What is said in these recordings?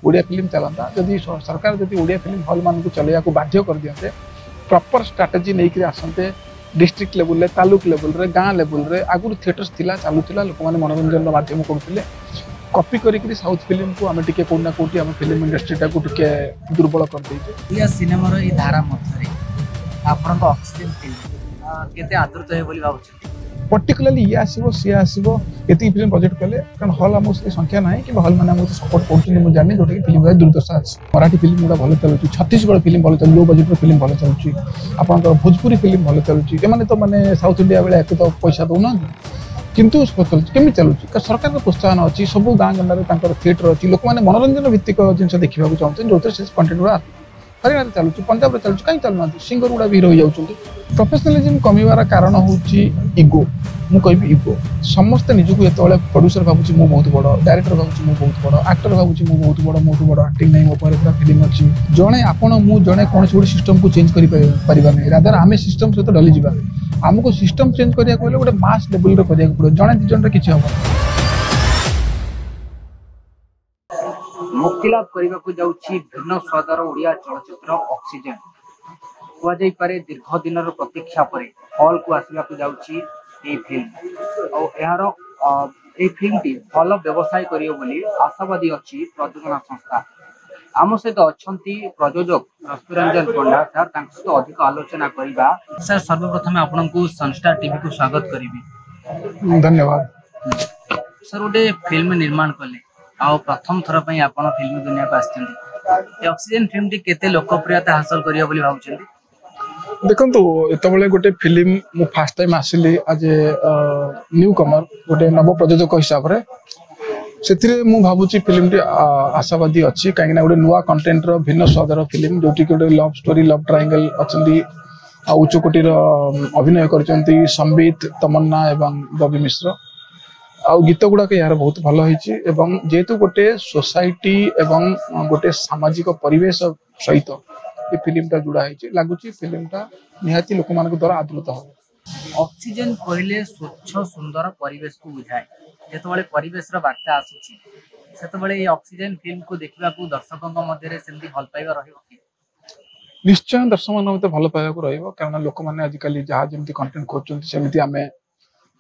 Odia film चलता जदि सरकार जदि ओडिया फिल्म हॉल मान को चलैया को बाध्य कर दियंते प्रॉपर स्ट्रेटजी नहीं आसते डिस्ट्रिक्ट लेवल तालुक लेवल रे गाँ लेवल रे आगुरी थिएटर्स थिला चलुला लोक मैंने मनोरंजन माध्यम करते कॉपी करी साउथ फिल्म को आम टे कौटना कौटी आम फिल्म इंडस्ट्रीटा को टे दुर्बल कर देइछे। सिनेमार ये धारा मध्य आपन ऑक्सीजन फिल्म केते आदृत है बोली भाबुछ पर्टिकुलाली ये आसो सी आसो ये फिल्म प्रोजेक्ट कले कारण हल आम संख्या ना कि हल मैंने सपोर्ट कर जानी जोटा कि फिल्म दुर्दशा अच्छी मराठी फिल्म गुड़ा भल चलुची छत्तीसगढ़ फिल्म भल चल लो बजेट फिल्म भल चलुची आप भोजपुरी फिल्म भल चलुची एम तो मैंने साउथ इंडिया बेले एत तो पैसा दौना किंतु केमी चलुची सरकार प्रोत्साहन अच्छी सब गाँ गंडे थिएटर अच्छी लोक मैंने मनोरंजन भित्तिक जिन देखा चाहते जो कंटेन्ट गुड़ा हरियाणा चलुची पंजाब में चलुची कहीं चलना सिंगर गुड़ा भी रही जाऊँ प्रोफेशनलिज्म कमिवार कारण हूँ इगो मु कहि इगो समस्त निजक ये प्रोड्यूसर भावुँ मु बहुत बड़ डायरेक्टर भावुँ मु बहुत बड़ एक्टर भावुँ मु बहुत बड़ मोटू बड़ एक्टिंग नहीं मो पूरा फिल्म अच्छी जड़े आपण मु जड़े कौन गोटे सिस्टम को चेंज कर रादर आम सिस्टम सहित डली जा आमको सिस्टम चेंज करा गोटे मास लेवल करा पड़े जड़े दि जन किसी हम मुक्तिलाभ करने जाऊँगी भिन्न स्वादर ओडिया चलचित्र ऑक्सीजन कहुई दीर्घ दिन प्रतीक्षा पर हॉल को आसवाक जाऊँगी फिल्म और फिल्म टी भल व्यवसाय करियो आशावादी अच्छी प्रयोजना संस्था आम सहित अच्छा प्रयोजक रश्मिरंजन पंडा सर सहित अधिक आलोचना करवा सर सर्वप्रथम आपन को सनस्टार टीवी को स्वागत करी धन्यवाद सर गोटे फिल्म निर्माण कले आ प्रथम थर पर आप फिल्म दुनिया को आसछन्ती ऑक्सीजन फिल्म टी केते लोकप्रियता हासिल करियो बोली भाबुछन्ती देखो ये गोटे फिल्म मु फास्ट टाइम आसिली आज ए न्यू कमर गोटे नव प्रयोजक हिसाब से मु भावुची फिल्म टी आशावादी अच्छी कहीं गोटे नुआ कंटेंट भिन्न स्वादर फिल्म जो गोटे लव स्टोरी लव ट्रायंगल अच्छा उच्चकोटीर अभिनय कर संबित तमन्ना एवं बबी मिश्र आउ गीत गुड़ाक यार बहुत भल होती जेहेतु गोटे सोसाइटी एवं गोटे सामाजिक परिवेश सहित ये फिल्मटा जोड़ा है लगुच फिल्मटा निहाती लोक मान द्वारा आदृत हो ऑक्सीजन कहले स्वच्छ सुंदर परिवेश को बुझाए जो परिवेश बार्ता आसूची से ऑक्सीजन फिल्म को देखा दर्शकों मध्य सेमती भल पाइबा निश्चय दर्शक मान भल पाइबा कारण लोक मैंने आजिकल जहाँ जमी कंटेंट खोजती आम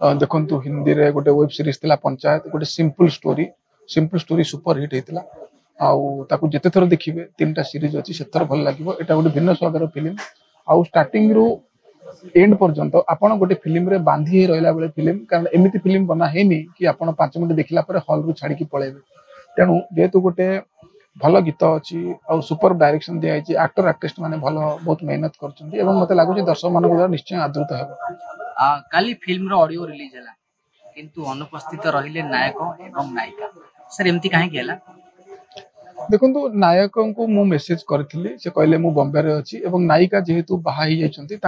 देखु हिंदी रे गोटे वेब सीरीज थिला पंचायत गोटे सिंपल स्टोरी सुपर हिट होता आउ जिते थर देखिए 3टा सीरीज अच्छी से थर भल लगे यहाँ गोटे भिन्न स्वादर फिल्म आउ स्टार्टिंग रु एंड पर्यंत आपड़ गोटे फिल्म रे बांधी रहा बेले फिल्म कारण एमती फिल्म बना है कि आप 5 मिनट देखला हॉल रू छाड़ी पलैबे तेणु जेहेतु गोटे भल गीत अच्छी आउ सुपर डायरेक्शन दिखाई एक्टर आर्टिस्ट मैंने भल बहुत मेहनत कर मत लगुच दर्शक मान द्वारा निश्चय आदृत है काली फिल्म रो ऑडियो रिलीज है किंतु अनुपस्थित रहिले नायक एवं नायिका सर एमती काहे केला देखो नायक को मु मेसेज करी से कहले मु बॉम्बे रे अच्छी एवं नायिका जेहेतु बाहा जाइछन्ती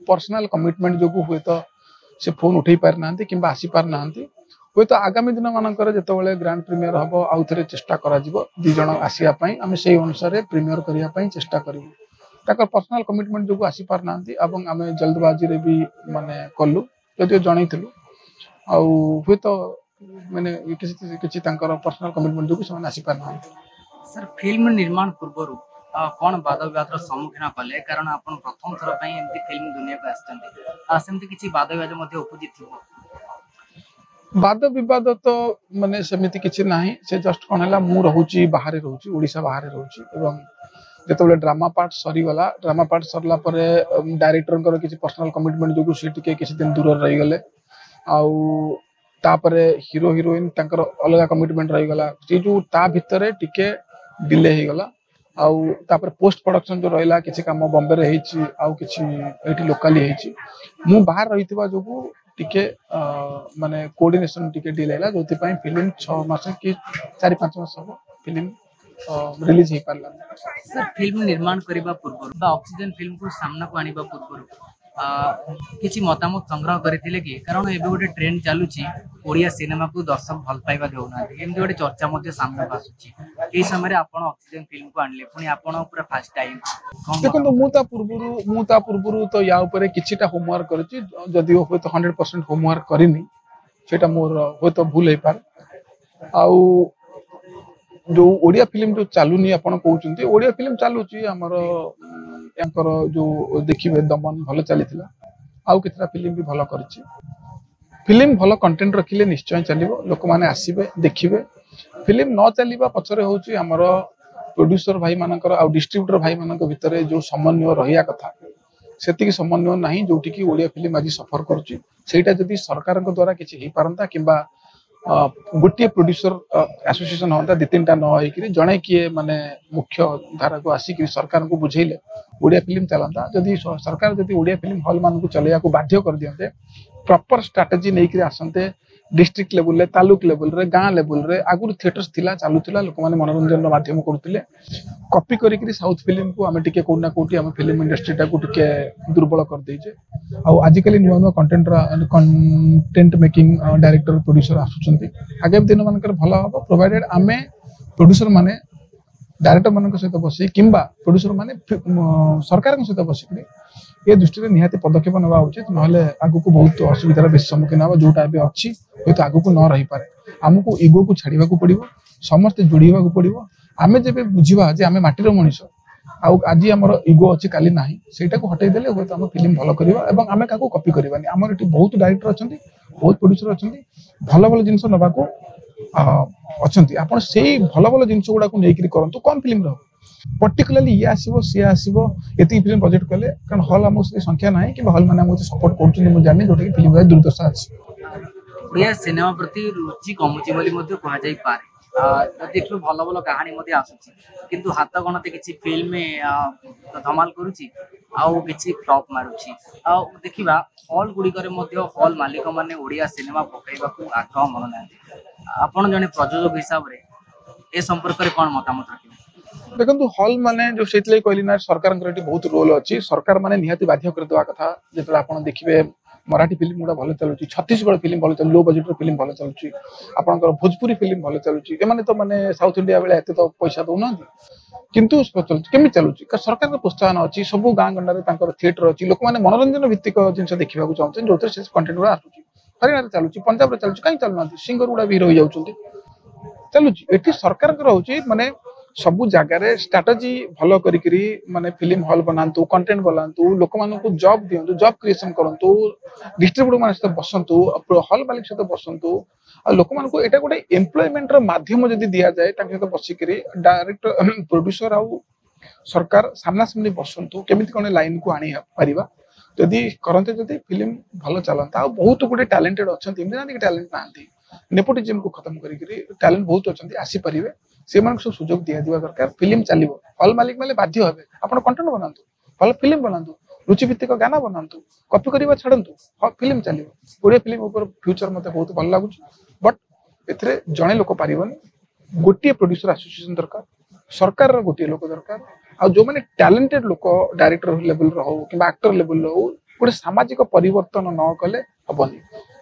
पर्सनल कमिटमेंट जो हुए तो से फोन उठे पार ना कि आसी पार ना हुए तो आगामी दिन मानकर जो ग्रांड प्रीमियर हम आउ थे चेष्टा करा दी जन आसवाई आम से अनुसार प्रीमियर करने चेष्टा करूँ ताकर पर्सनल कमिटमेंट जो आसी पार ना आम जल्दबाजी रे भी माने कलु जदि जनइलु आए तो मैंने किसी पर्सनल कमिटमेंट जो से आसी पार ना सर फिल्म निर्माण पूर्व कौन वाद विवाद सम्मुखीन कले कारण आप प्रथम थर पर फिल्म दुनिया को आसमती किसी वाद विवाद उपजी थी वाद विवाद तो माने सेमिति किसी ना से जस्ट कौन है मु रोची बाहर रोची ओडिशा बाहर रोची जो ड्रामा पार्ट सरीगला ड्रामा पार्ट सरला डायरेक्टर किसी पर्सनल कमिटमेंट जो सी किसी दिन दूर रहीगले आउ हीरो हिरोइन अलग कमिटमेंट रहीगला सी जो ता भितर टिके डिले हो गला आउ पोस्ट प्रोडक्शन जो रहा किसी काम बॉम्बे रे आउ किसी एठी लोकली मु बाहर रही जो टिके माने कोऑर्डिनेशन टिके डिले है जो फिल्म 6 मास कि 4-5 मास हम फिल्म रिलीज हो पारला सर फिल्म निर्माण करने पूर्व ऑक्सीजन फिल्म को सामना को आने पूर्व किसी मतामत संग्रह करते कि कारण एबे गोटे ट्रेंड चलुची ओडिया सिनेमा को दर्शक भल पाइबा देउना एमती गोटे चर्चा मध्य सामना को आसुची एई समय आपण ऑक्सीजन फिल्म को आनले पुनी आपण पूरा फर्स्ट टाइम देखो मु ता पूर्वरु तो या ऊपर किछिटा होमवर्क करछि जदि हो तो 100% होमवर्क करिनी सेटा मोर हो तो भूल हे पार आउ जो ओडिया फिल्म जो चलुनी आपण कहउचंती ओडिया फिल्म चलुची हमर यांकर जो देखिबे दमन भल चलीथिला आउ कितना फिल्म भी भल करछि फिल्म भल कंटेंट रखिले निश्चय चलिबो लोक माने आसीबे देखिबे फिल्म न चलिबा पछरे होउची हमर प्रोड्यूसर भाई मानकर आ डिस्ट्रीब्यूटर भाई मानक भितरे जो समन्वय रहिया कथा सेतिकी समन्वय नाही जोटी की ओडिया फिल्म आज सफर करूची सेटा जदी सरकार द्वारा किछि हे पारंता किबा गोटे प्रोड्यूसर एसोसिएशन होता दि तीन टा न होइकरी जणे किए माने मुख्य धारा को आसिक सरकार को बुझेले ओडिया फिल्म चलता जदि सरकार जदि ओडिया फिल्म हॉल मान को चलैया को बाध्य कर दियंते प्रॉपर स्ट्रेटजी नेइकरी आसंते डिस्ट्रिक्ट लेवल रे तालुक लेवल रे गां लेवल रे आगुर थिएटर्स थिला चालुथिला लोक माने मनोरंजन माध्यम करथिले कॉपी करिकरी साउथ फिल्म को हमें टिके कोना कोटी हम फिल्म इंडस्ट्री टा को टिके दुर्बल कर देजे आ आजिकली new new content making director producer आसुचंती आगे दिन मानकर भला हो प्रोवाइडेड आमे प्रोड्यूसर माने डायरेक्टर मानक सहित बसी किंबा प्रोड्यूसर माने सरकार के सहित बसी ए दृष्टि निहाती पदक्षेप नेवा उचित नहले आगु को बहुत असुविधार बेस सम्मुखीन हो जोटा भी अच्छी हूँ आगु को न रही पारे आमको इगो को छाड़ा पड़ो समस्ते जोड़ा पड़ो आमे जब बुझा जे आमे माटीर मनीष आज आमर इगो अच्छी काली ना सेटा को हटई देले हूँ आम फिल्म भल करवा एवं आमे क्या कॉपी करवानी आमर ये बहुत डायरेक्टर अच्छा बहुत प्रोड्यूसर अच्छा भल भल जिन नवा अच्छा आप भल भल जिन गुड़ा नहीं करूँ कम फिल्म रहो पर्टिकुलाली ये आसो सी आसो ये फिल्म बजेट कले कारण हल आम संख्या ना कि हल मैंने सपोर्ट कर जानी जोटा कि फिल्म दुर्दशा अच्छी ओडिया सिनेमा प्रति रुचि कमुची बोली कहुई पारे देखिए भल भल कहानी आसुची किंतु हाथ गणते किसी फिल्म धमाल करुची आउ किसी फ्लॉप मारुची देखा हॉल गुड़िकर हॉल मालिक मैंने ओडिया सिनेमा पकड़ा आग्रह मन ना आपड़ जड़े प्रयोजक हिसाब से ए संपर्क में कौन मतामत रखिए देखो हॉल माने जो से कहली ना सरकार बहुत रोल अच्छी सरकार माने निहाती बाध्य करदेवा कथा जो आप देखिए मराठी फिल्म गुड़ा भल चलुची छत्तीसगढ़ फिल्म भल चल लो बजेट फिल्म भल चलुची आपनकर भोजपुरी फिल्म भल चलुची एमाने तो माने साउथ इंडिया बेले एते तो पैसा दउना किंतु केमी चलुची सरकार का प्रोत्साहन अच्छी सब गाँ गंडा रे थिएटर अच्छी लोक माने मनोरंजन भित्तिक जिन देखा चाहते जो कंटेंट गुड़ा आसुची हरियाणा चलुची पंजाब चलुची कहीं चलुना सिंगर गुड़ा भी रही जाऊँ चलुची एटी सरकार होची माने सबु जगार स्ट्राटेजी भल करी माने फिल्म हॉल बनातु कंटेंट बनातु लोक मानू जॉब दिंतु जॉब क्रिएशन करूँ डिस्ट्रीब्यूटर मान सहित बसतु हॉल मालिक सहित बसतु लोक मानू एटा गोटे एम्प्लॉयमेंट माध्यम जदि दि जाए सहित बसिक डायरेक्टर प्रोड्यूसर आउ सरकार सामना सामने बसतु केमी कौन लाइन को आनी पारिबा जदि करते जदि फिल्म भल चलता बहुत गुटे टैलेंटेड अच्छा टैलेंट ना नेपोटिज्म को खत्म करी टैलेंट बहुत अच्छा आसीपारे से सब सुजोग दिया दरकार फिल्म चलो हॉल मालिक मैंने बाध्य हे आप कंटेंट बनातु भल फिल्म बनातु रुचिभित्तिक गाना बनातु कॉपी करवा छाड़ू फिल्म चलो ओडिया फिल्म ऊपर फ्यूचर मत बहुत भल लगुच बट ए जड़े लोक पारिबनी गोटे प्रोड्यूसर एसोसिएशन दरकार सरकार गोटे लोक दरकार आ जो मैंने टैलेंटेड लोक डायरेक्टर लेवल हो कि एक्टर लेवल हो गोटे सामाजिक परिवर्तन न कले हेनी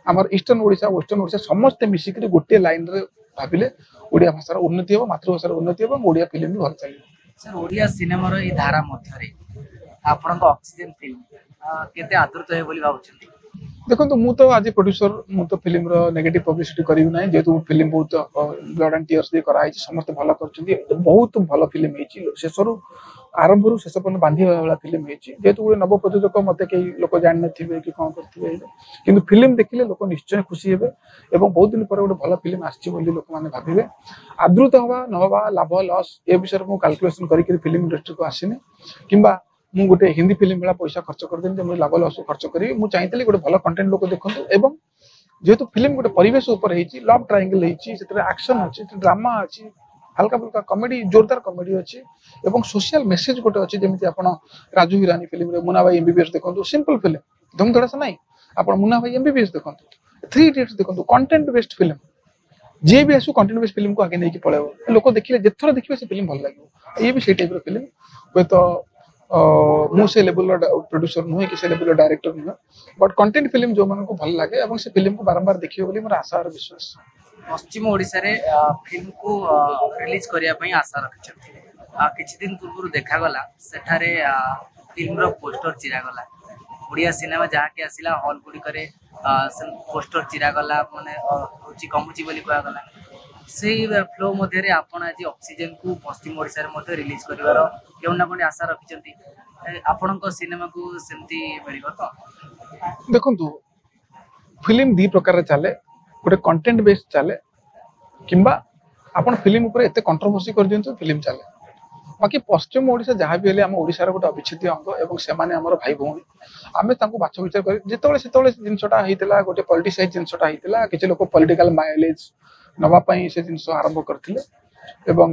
आमर ईस्टर्न ओडिशा वेस्टर्न ओडिशा समस्ते मिसिक गोटे लाइन रे भाविले ओडिया भाषार उन्नति हो मातृभाषार उन्नति हो ओडिया फिल्म भी भल चल सर ओडिया सिनेमार ए धारा मध्य आपन ऑक्सीजन फिल्म केते आदृत है बोली भाबुछन देखो मु तो आज प्रोड्यूसर मु तो फिल्म रो नेगेटिव पब्लिसिटी करिव नै जेतु फिल्म बहुत ब्लड एंड टीयर्स दे कराई समस्त भल करछथि बहुत भल फिल्म हेछि शेषरु आरंभ रु शेष पर्यंत बांधी वाला फिल्म हेछि जेतु गोटे नव प्रयोजक मते के लोक जान नथिबे कि कोन करथिबे किंतु फिल्म देखिले लोक निश्चय खुशी हेबे एवं बहुत दिन पर गोटे भल फिल्म आछि बोली लोक माने भाबिबे आदृत हवा न हवा लाभ लॉस ए विषय मु कैलकुलेशन करिक फिल्म इंडस्ट्री को आसिने किंबा मु गोटे हिंदी फिल्म वाला पैसा खर्च कर देन जे लाभ लॉस खर्च करी मु चाहतली गोटे भल कंटेंट लोक देखंतु एवं जेतु फिल्म गोटे परिवेश ऊपर हेछि लव ट्रायंगल हेछि सेतरे एक्शन अछि ड्रामा अछि हल्का फुल्का कॉमेडी जोरदार कॉमेडी अच्छी एवं सोशल मेसेज गोटे अच्छी जमी आप राजू हिरानी फिल्म रे मुना भाई एमबीबीएस देखो सिंपल फिल्म धूमधड़ा से नहीं आप मुना भाई एमबीबीएस देखो 3 इडियट्स देखो कंटेंट बेस्ड फिल्म जे भी आसु कंटेंट बेस्ड फिल्म को आगे नहीं पड़ेगा लोक देखिए जिथर देखिए से फिल्म भल लगे ये भी से टाइप फिल्म हे तो मु से लेवल प्रोड्यूसर नुहे कि से लेवल डायरेक्टर नुहे बट कंटेंट फिल्म जो मन को भल लगे और से फिल्म को बारंबार देखिए बोली मोर आशा और विश्वास पश्चिम ओडिशा रे फिल्म को रिलीज करिया पई आशा रखिछथि किछि दिन पूर्व देखागला सेठारे फिल्म रो पोस्टर चिरागला ओडिया सिनेमा जहा के आसिला हॉल गुडी करे पोस्टर चिरागला माने रुचि कमुची बोली कहगला से फ्लो मध्य आपण आज ऑक्सीजन को पश्चिम ओडिशा रे मध्य रिलीज करिवार केउ ना कोनी आशा रखिचंती आपणक सिनेमा को सेमती मिलिबो तो देखंतु फिल्म दी प्रकार चले गोटे कंटेंट बेस्ड चले किंबा आपण फिल्म ऊपर एते कंट्रोवर्सी कर दियंतु फिल्म चले बाकी पश्चिम ओडिशा जहाँ भी हेले आम ओडिशार गोटे अविच्छेद्य अंग एवं सेमाने हमर भाई भौणी आमे तांको बाछ विचार कर जेतबेले सेतबेले जिनसटा हेतिला गोटे पॉलिटिसाइज जिनसटा हेतिला किछि लोक पॉलिटिकल माइलेज नवा पई से जिनस आरंभ करथिले एवं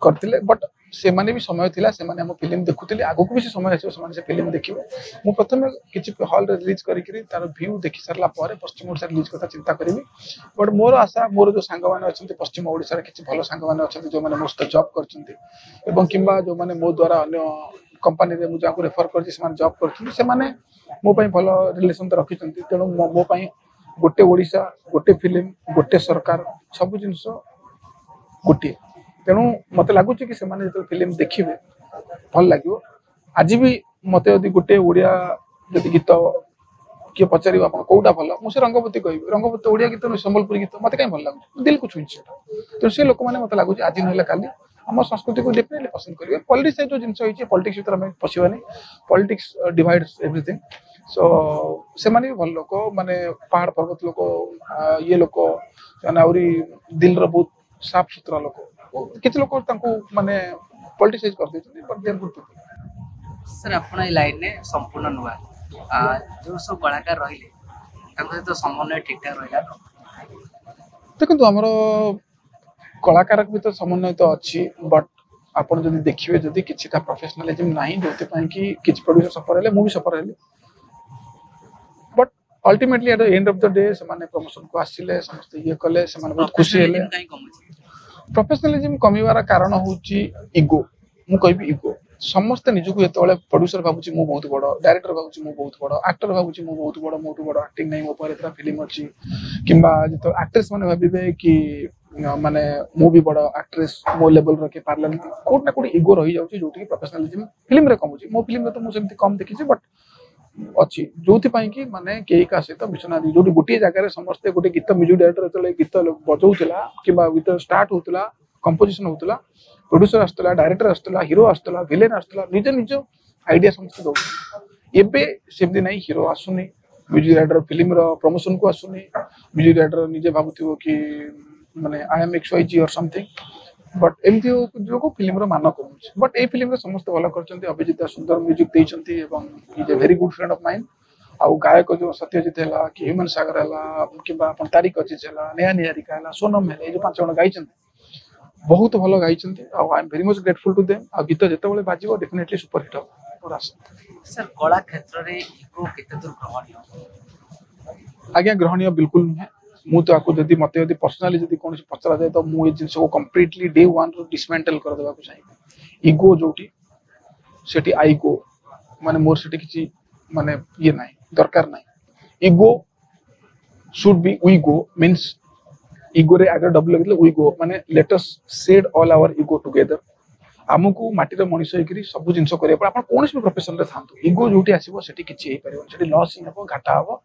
करथिले बट से माने भी समय थिला से माने हम फिल्म देखुथिले आगो को भी समय आछो से माने से फिल्म देखिबे मु प्रथमे किछि हॉल रे रिलीज करी तार व्यू देखि सरला पारे पश्चिम ओडिशा रिलीज करता चिंता करिवि बट मोर आशा मोर जो संग माने अछंती पश्चिम ओडिशा रे किछि भलो संग माने अछंती जो माने मोस्ट जॉब करछंती एवं किंबा जो माने मो द्वारा अन्य कंपनी रे मु जाको रेफर करछि से माने जॉब करछंती से माने मो पई भलो रिलेशन त रखिछंती तेनो मो पई गोटे ओडिशा गोटे फिल्म गोटे सरकार सब जिंस गोटे तेणु मत लगुच कि से जो फिल्म देखिए भल लगे आज भी मत यदि गोटे ओडिया जदि गीत किए पचार कौटा भल मुझे रंगवती कह रंगवती ओडिया गीत संबलपुरी गीत मत कहीं भल लगे दिल को छुई तो से लोक मैंने मत लगुच आज ना काली आम संस्कृति को डेफिनेटली पसंद करेंगे पॉलिटिक्स जो जिन पॉलिटिक्स भर आम पशिबानी पॉलिटिक्स डिवाइड्स एवरीथिंग सो से भी भल लोक माने पहाड़ पर्वत लोक ये लोक आहरी दिल बहुत साफ सुथरा लोक किसी लोग माने पॉलिटिसाइज कर देते but they are good people sir आपण ए लाइन ने संपूर्ण नुआ जो सब कलाकार रहिले ताको तो समन्वय ठीक ठाक रहिला तो देखो हमर कलाकार भी तो समन्वय तो अच्छी बट आपण जदि देखिबे जदि किछिटा प्रोफेशनलिज्म नाही जोते पई कि किछ प्रोड्यूसर सफर हेले मु भी सफर हेले but ultimately at the end of the day से माने प्रमोशन को आसिले समस्त ये कले से माने बहुत खुशी हेले प्रोफेशनलिज्म कमिवार कारण होची इगो मु कहबी इगो समस्त निजको जेतबेले प्रोड्यूसर भाबुची मु बहुत बड़ डायरेक्टर भाबुची मु बहुत बड़ एक्टर भाबुची मु बहुत बड़ मोटू बड़ एक्टिंग नै मो पर एतरा फिल्म अछि किंबा जेतो एक्ट्रेस माने भाबिबे कि माने मु भी बड़ एक्ट्रेस मो लेवल रखे पारलन कोट ना कोट इगो रही जाउची जोटी प्रोफेशनलिज्म फिल्म रे कमुची मो फिल्म रे तो मु सेमती कम देखिची बट अच्छी जो कि माने कई का सहित मिशना जो गोटे जगह समस्ते गोटे गीत म्यूजिक डायरेक्टर जो गीत बजाऊला कि गीत स्टार्ट होता कंपोजिशन होता प्रोड्यूसर आसला डायरेक्टर आसला हीरो आसला विलेन आसला निज निज आइडिया समस्त दो एबे सेमती नहीं हीरो आसुनी म्यूजिक डायरेक्टर फिल्म रो प्रमोशन को आसुनी म्यूजिक डायरेक्टर निजे भाबुथिबो कि माने आई एम XYZ और समथिंग बट एमती जो को फिल्म रो मान कम बट ए फिल्म रे समस्त भल करछंती अभिजीत सुंदर म्यूजिक देइछंती एवं is a very good friend of mine आउ गायक जो सत्यजित हैला कि ह्यूमन सागर हैला किबा अपन तारिक अजीज हैला नया निहारिका हैला सोनम हैला ए जो पांच जण गाइछंती बहुत भल गाइछंती आउ I am very much grateful to them आ गीत जेतेबेले बाजिबो डेफिनेटली सुपर हिट हो और आशा सर कला क्षेत्र रे इको केते दूर ग्रहणीय आज्ञा ग्रहणीय बिल्कुल नहीं मु तो आपको जदि मते जदि पर्सनली जदि कोन पचरा जाए तो मु ए जिंस को कंप्लीटली डे 1 रो डिसमेंटल कर देबा को चाहिए ईगो जोटी सेठी आई को माने मोर सेठी किछि माने ये नाही दरकार नाही ego should be we go means ego रे आगे डबल लगले वी गो माने let us said all our ego together आमको माटीर मनीष होकर सब जिन करें आप कौन भी प्रोफेशन रे था इगो जो आसो से किसी पारे लॉस ही हम घाटा हम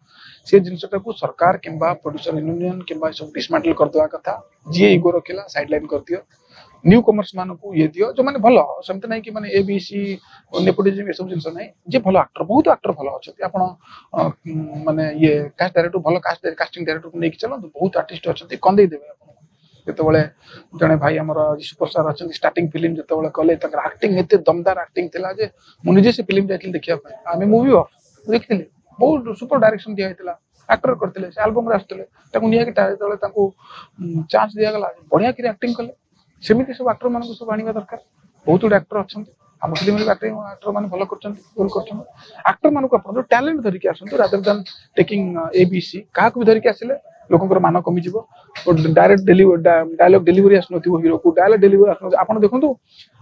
से जिनटा को सरकार किंबा प्रोड्यूसर यूनियन किंबा सब डिसमेंटल करदेवा कथा जी इगो रखिला साइडलाइन कर दियो न्यू कमर्स मान को ये दियो जो मैंने भल सेमती ना कि माने एबीसी नेपोटिज्म ये सब जिन ना जे भल एक्टर बहुत एक्टर भल अच्छा आप माने ये कास्ट डायरेक्टर भल कास्टिंग डायरेक्टर को लेकिन चलते बहुत आर्टिस्ट अच्छा कंदे देवे जिते जड़े भाई आम सुपरस्टार अच्छा स्टार्टिंग फिल्म जिते कले एक्टिंग एत दमदार एक्टिंग थी जे मुझे से फिल्म जाइए देखा आम मूवी ऑफ देखी बहुत सुपर डायरेक्शन दिखाई एक्टर करते से आल्बम आसते चांस दिगला बढ़िया कि एक्टिंग कले सेमती सब एक्टर मान सब आने दरकार बहुत गुड एक्टर अच्छा आम फिल्म एक्टर मैंने भल कर एक्टर मान जो टैलेंट धरिकी आसतु रादर देन टेकिंग एबीसी क्या भी धरिकी आसिले लोकंर मान कमिज डायरेक्ट डायलॉग डेलीवरी आसनो हीरो को डायलॉग डेलीवरी आसनो आप देखो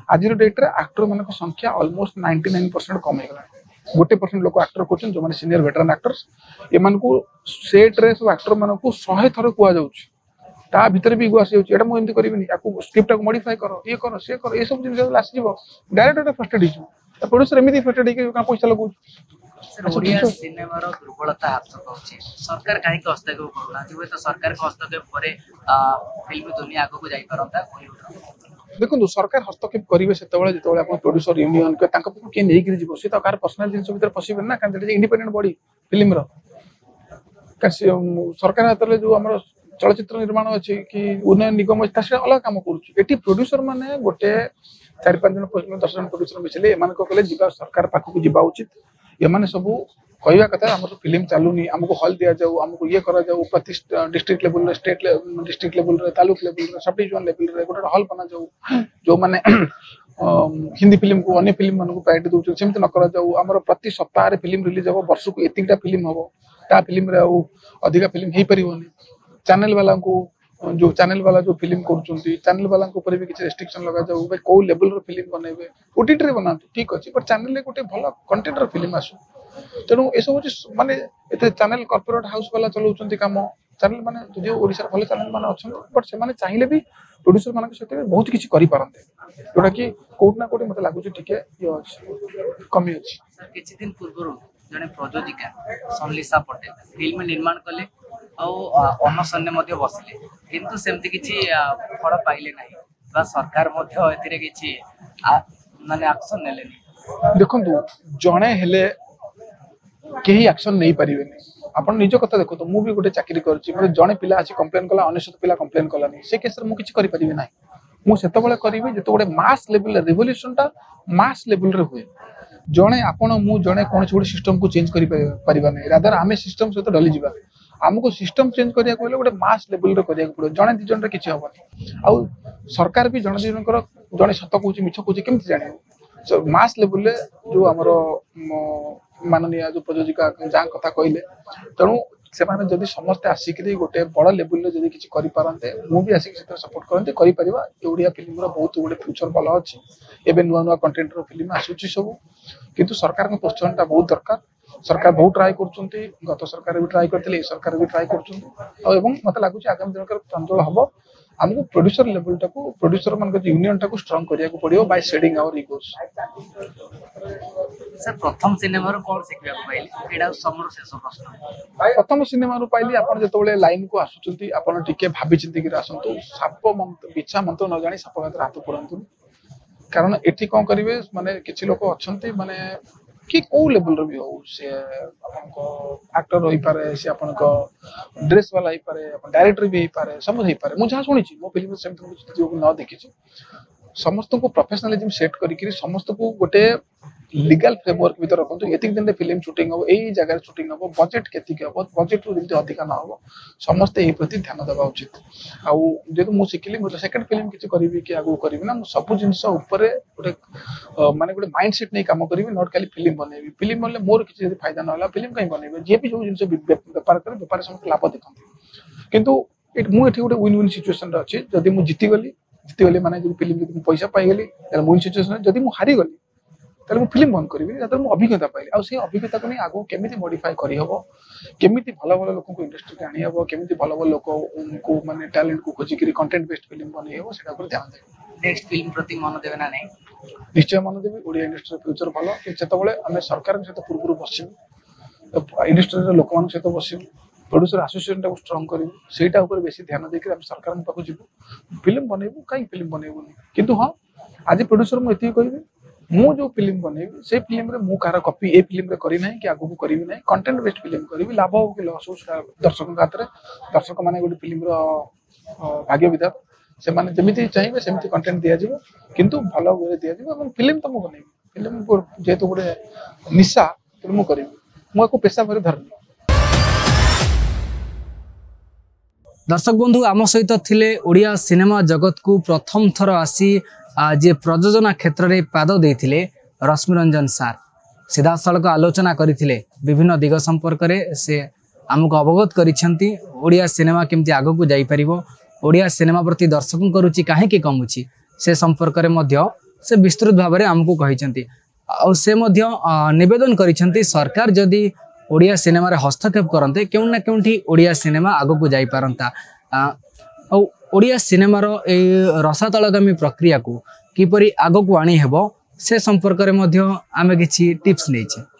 आज डेट्रे एक्टर मान संख्या ऑलमोस्ट 99% कम हो गला गोटे परसेंट लोक एक्टर कर जो मैंने सीनियर वेटरान एक्टर्स एमान को सेट रे सब एक्टर मान को 100 थर कुआ जाउछ ता भीतर भी इगो आसी जाउछ एटा मु एमती करबिनी याकू स्क्रिप्ट को मॉडिफाई करो ये करो से करो ये सब जिन आसी जीवो डायरेक्टर फ्रस्ट्रेट हिजो प्रोड्यूसर एमती फेटेड पैसा लगो ओडिया सिनेमार दुर्बलता ह्रास पाଉଛି सरकार कहीं हस्तक्षेप करूना हुए तो सरकार हस्तक्षेप पर फिल्म दुनिया आगे को जाई पारंता देखो सरकार हस्तक्षेप करेंगे से जो प्रोड्यूसर यूनियन किए नहीं जीव सी तो कार पर्सनाल जिन भर पशे ना कहीं इंडिपेंडेंट बॉडी फिल्म सरकार हाथ में जो आम चलचित्र निर्माण अच्छी कि उन्नयन निगम अच्छी अलग कम करुँच प्रोड्यूसर माने गोटे 4-5 जन 10 जन प्रोड्यूसर मिसले एम कले जा सरकार पाखक जा उचित ये सब कहवा कथा आम फिल्म चलुनी आमको हल दि जाऊ आमको ये करा जाऊ प्रति district level state district level taluk level sub division level गोटे हल बना जाऊ जो माने हिंदी फिल्म को अन्य फिल्म मान प्रायोरिटी दूसरे सेमती न करा जाऊ आमर प्रति सप्ताह फिल्म रिलीज हम वर्ष को एतिकटा फिल्म हम ता फिल्म अधिका फिल्म हो पारनी चैनल वाला को जो चैनल वाला जो फिल्म कर चैनल वाला ऊपर भी किसी रेस्ट्रिक्शन लगा जाऊ भाई कौ लेवल फिल्म बनइबे ओटीटी रे बनातु ठीक अच्छे बट चैनल गोटे भल कंटेंट रो फिल्म आसू तेणु ये सब माने चैनल कॉर्पोरेट हाउस वाला चलाउछंती काम चैनल माने जदि ओडिसा भल चैनल माने अछन बट से माने चाहिए भी प्रोड्यूसर मान सहित बहुत किसी करि पारंते जोटा कि कोट ना कोट मते लागुछ ठीके ये अछि कमी अछि सर किछि दिन पूर्व जने प्रयोजिका संलिसा पटेल फिल्म निर्माण कले अनशन बसले किंतु सेमती किछि फल पाइले नाही बा सरकार मध्य एथिरे किछि माने एक्शन नेलेनी देखंतु जणे हेले केही एक्शन नहीं पारिबेनी आपण निज कथा देखो तो मु भी गोटे चाकरी करछि मतलब जणे पिला आछि कंप्लेन कला 19 पिला कंप्लेन कलानी से केस रे मु किछि करि परिबे नाही मु सेतबेले करिवे जेतो गोटे मास लेवल रिवोल्यूशन टा मास लेवल रे हुए जणे आपण मु जणे कोन छोडी सिस्टम को चेंज करि परिबा नाही रादर आमे सिस्टम सहित डली जिबा हमको सिस्टम चेंज करिया कोले गोटे मास लेवल रे करिया पड़ो जणे दि जण रे किछि हबनी आ सरकार भी जणे दि जण कर जणे सत कहूची मिछ कहूची केमति जाने मास लेवल रे जो हमरो माननीय जो प्रयोजिका जहाँ कथा कहले तेणु से जदि समस्ते आसिक गोटे बड़ लेवल जदि किसी करें मुझे आसिक सपोर्ट करते ओडिया फिल्म बहुत गोटे फ्यूचर भल अच्छी एवं नुआ नुआ कंटेंट फिल्म आसूची सब किंतु सरकार प्रोत्साहन बहुत दरकार सरकार बहुत ट्राए कर गत सरकार भी ट्राए करते सरकार भी ट्राए कर मत लगुच आगामी दिन प्रांजल हम आमको प्रोड्यूसर लेवल टाको प्रोड्यूसर मान यूनियन टाको स्ट्रांग करिया को पड़ियो बाय शेडिंग आवर इगोस सर प्रथम सिनेमा रो कोन सिखिया को पाइली एडा समर शेष प्रश्न प्रथम सिनेमा रो पाइली आपण जेतोले लाइन को आसुचंती आपण टिके भाबी चिंती कि आसंतु साप मंत्र बिछा मंत्र न जानी साप हाथ हाथ पड़ंतु कारण एठी कोन करिवे माने किछि लोक अछंती माने कि को लेवल रो भी हो से आपन को एक्टर होई पारे से आपन को ड्रेस वाला होई पारे आपन डायरेक्टर भी होई पारे सब होई पारे मु जहा सुनी छी मो फिल्म सेम जो न देखि छी समस्त को प्रोफेशनलिज्म सेट करी समस्त को गोटे लीगल फ्रेमवर्क भीतर रखु एतिक दिन फिल्म शूटिंग हम यही जगह शूटिंग हम बजेट केतिक हम बजेट रू अधिक न हो समस्ते यही प्रति ध्यान देवा उचित आउ जेतु मु शिखिली मोर सेकंड फिल्म किछि करिवि कि आगु करिवि ना मु सब जिंस ऊपर गोटे माने गोटे माइंडसेट नै काम करिवि नॉट खाली फिल्म बनेबि फिल्म बनले मोर किछि यदि फायदा न होला फिल्म कहीं बनेबि जे भी जो जिंस व्यापार करे व्यापार समस्त लाभ देखंती किंतु मु एठी गोटे विन विन सिचुएशन रे अछि जदि मु जीति गली माने जदि फिल्म जदि पैसा पाई गली त विन सिचुएशन जदि मु हारि गली ताले मु फिल्म बंद करिवि जदि मु अभिज्ञता पाइली आ से अभिज्ञता को नै आगो केमिति मॉडिफाई करि हबो केमिति भलो भलो लोक को इंडस्ट्री के आनी हबो केमिति भलो भलो लोक उनको माने टैलेंट को खोजि करी कंटेंट बेस्ड फिल्म बनै हबो सेटा पर ध्यान दे नेक्स्ट फिल्म प्रति मन देबे ना नै निश्चय मन देबे ओडिया इंडस्ट्री फ्यूचर भलो कि सेतबेले हमें सरकार के साथ पूर्व बसिबो इंडस्ट्री रे लोक मान साथ बसिबो प्रोड्यूसर एसोसिएशन को स्ट्रांग करिवो सेटा ऊपर बेसी ध्यान देकर हम सरकार पाखु जिवो फिल्म बनेबो काई फिल्म बनेबो किंतु हां आज प्रोड्यूसर मु एति कहिबे मु जो फिल्म बनेबी से फिल्म रे मु कार कॉपी ए फिल्म रे करी नाही कि आगु को करिवि नाही कंटेंट बेस्ड फिल्म करिवि लाभ हो कि लॉस हो दर्शक हाथ रे दर्शक माने गोटे फिल्म रो भाग्य विधाता से माने जेमिति चाहिबे सेमिति कंटेंट दिया जिवो किंतु भलो वे दिया जिवो এবং फिल्म तो मु बनेबी फिल्म जेतो गोटे निशा तो मु करिवि मु को पेशा भरे धरनी दर्शक बंधु आम सहित थिले ओडिया सिनेमा जगत को प्रथम थर आसी जे प्रयोजना क्षेत्र में पाद देथिले रश्मिरंजन सार सीधा सड़क आलोचना करथिले विभिन्न दिग संपर्क में से आमको अवगत करिसेंती ओडिया सिनेमा केमती आगो को जाई परिबो ओडिया सिनेमा प्रति दर्शकों को रुचि काहे कि कमुची से संपर्क में मध्य से विस्तृत भाव में आमको कहिसेंती आ से मध्य निवेदन करिसेंती सरकार जदि ओडिया सिनेमा रे हस्तक्षेप करते क्यों ना क्योंठी ओडिया सिनेमा आगो को जाई पारंता ओडिया सिनेमार ए रसातलगामी प्रक्रिया को किपरि आगो को आनी हेबो से संपर्क रे मध्य आमे किछि टिप्स नेछे।